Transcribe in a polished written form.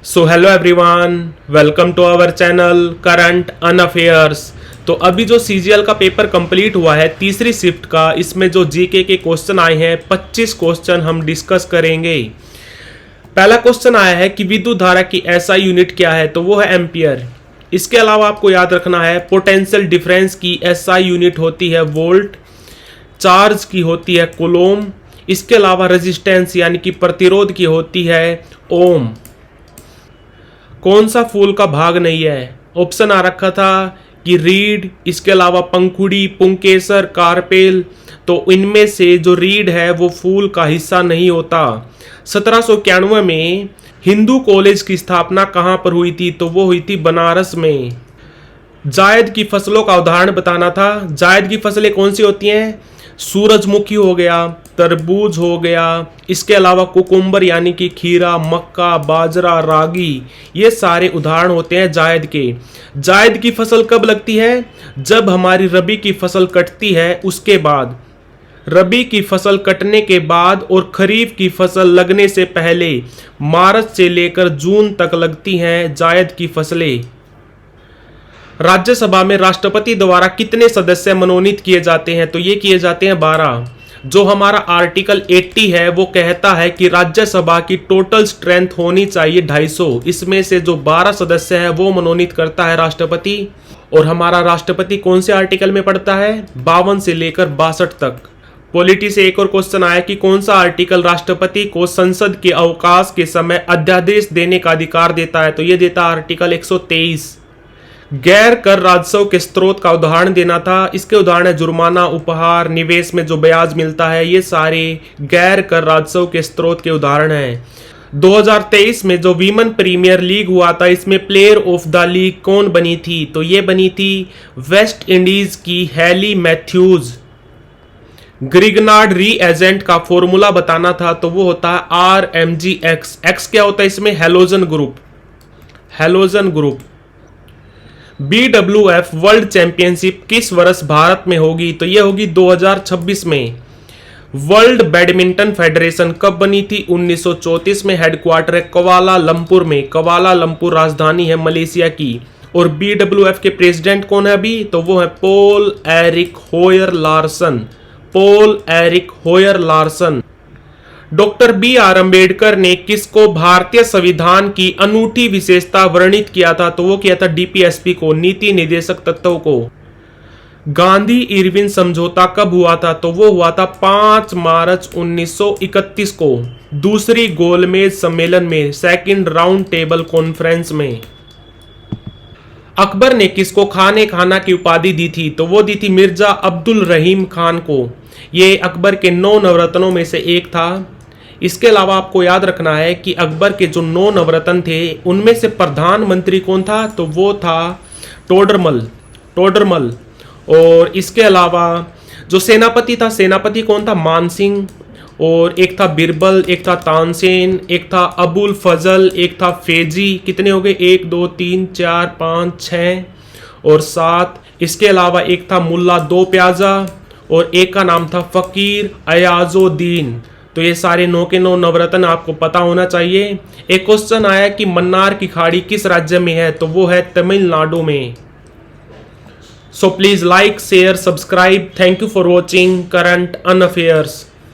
So hello everyone, welcome to our channel current and affairs. तो अभी जो CGL का पेपर कंप्लीट हुआ है तीसरी शिफ्ट का, इसमें जो जीके के क्वेश्चन आए हैं 25 क्वेश्चन हम डिस्कस करेंगे। पहला क्वेश्चन आया है कि विद्युत धारा की एसआई यूनिट क्या है, तो वो है एम्पियर। इसके अलावा आपको याद रखना है पोटेंशियल डिफरेंस की एसआई यूनिट होती है वोल्ट, चार्ज की होती है कूलोम, इसके अलावा रेजिस्टेंस यानी कि प्रतिरोध की होती है ओम। कौन सा फूल का भाग नहीं है? ऑप्शन आ रखा था कि रीड, इसके अलावा पंखुड़ी, पुंकेसर, कारपेल। तो इनमें से जो रीड है वो फूल का हिस्सा नहीं होता। 1791 में हिंदू कॉलेज की स्थापना कहाँ पर हुई थी, तो वो हुई थी बनारस में। जायद की फसलों का उदाहरण बताना था। जायद की फसलें कौन सी होती हैं? सूरजमुखी हो गया, तरबूज हो गया, इसके अलावा कुकुम्बर यानी कि खीरा, मक्का, बाजरा, रागी, ये सारे उदाहरण होते हैं जायद के। जायद की फसल कब लगती है? जब हमारी रबी की फसल कटती है उसके बाद। रबी की फसल कटने के बाद और खरीफ की फसल लगने से पहले मार्च से लेकर जून तक लगती हैं जायद की फसलें। राज्यसभा में राष्ट्रपति द्वारा कितने सदस्य मनोनीत किए जाते हैं, तो ये किए जाते हैं 12। जो हमारा आर्टिकल 80 है वो कहता है कि राज्यसभा की टोटल स्ट्रेंथ होनी चाहिए 250। इसमें से जो 12 सदस्य हैं वो मनोनीत करता है राष्ट्रपति। और हमारा राष्ट्रपति कौन से आर्टिकल में पढ़ता है? 52 से लेकर 62 तक। पॉलिटी से एक और क्वेश्चन आया कि कौन सा आर्टिकल राष्ट्रपति को संसद के अवकाश के समय अध्यादेश देने का अधिकार देता है, तो ये देता है आर्टिकल 123। गैर कर राजस्व के स्रोत का उदाहरण देना था। इसके उदाहरण है जुर्माना, उपहार, निवेश में जो ब्याज मिलता है, ये सारे गैर कर राजस्व के स्रोत के उदाहरण हैं। 2023 में जो वीमेन प्रीमियर लीग हुआ था, इसमें प्लेयर ऑफ द लीग कौन बनी थी, तो ये बनी थी वेस्ट इंडीज की हैली मैथ्यूज। ग्रिगनार्ड रीएजेंट का फॉर्मूला बताना था, तो वो होता है RMgX। एक्स क्या होता है इसमें? Halogen group. Halogen group. BWF world championship किस वर्ष भारत में होगी, तो यह होगी 2026 में। वर्ल्ड बैडमिंटन फेडरेशन कब बनी थी? 1934 में। हेडक्वार्टर है कवालालंपुर में। कवालालंपुर राजधानी है मलेशिया की। और BWF के प्रेसिडेंट कौन है अभी, तो वो है Paul Eric होयर Larsen. Paul Eric होयर Larsen. Doctor BR Ambedkar ने किसको भारतीय संविधान की अनूठी विशेषता वर्णित किया था, तो वो किया था DPSP को, नीति निर्देशक तत्वों को। गांधी इरविन समझौता कब हुआ था, तो वो हुआ था 5 मार्च 1931 को, दूसरी गोलमेज सम्मेलन में, सेकंड राउंड टेबल कॉन्फ्रेंस में। अकबर ने किसको खाने खाना की उपाधि दी थी, तो वो दी थी मिर्जा अब्दुल रहीम खान को। ये अकबर के 9 नवरत्नों में से एक था। इसके अलावा आपको याद रखना है कि अकबर के जो 9 नवरत्न थे उनमें से प्रधानमंत्री कौन था, तो वो था टोडरमल। टोडरमल। और इसके अलावा जो सेनापति था, सेनापति कौन था? मानसिंह। और एक था बिरबल, एक था तानसेन, एक था अबुल फजल, एक था फेजी। कितने हो गए? 1 2 3 4 5 6 और 7। इसके अलावा एक था मुल्ला 2 प्याजा और एक का नाम था फकीर अयाजुद्दीन। तो ये सारे 9 के 9 नवरत्न आपको पता होना चाहिए। एक क्वेश्चन आया कि मन्नार की खाड़ी किस राज्य में है, तो वो है तमिलनाडु में। So please like, share, subscribe. Thank you for watching current and affairs.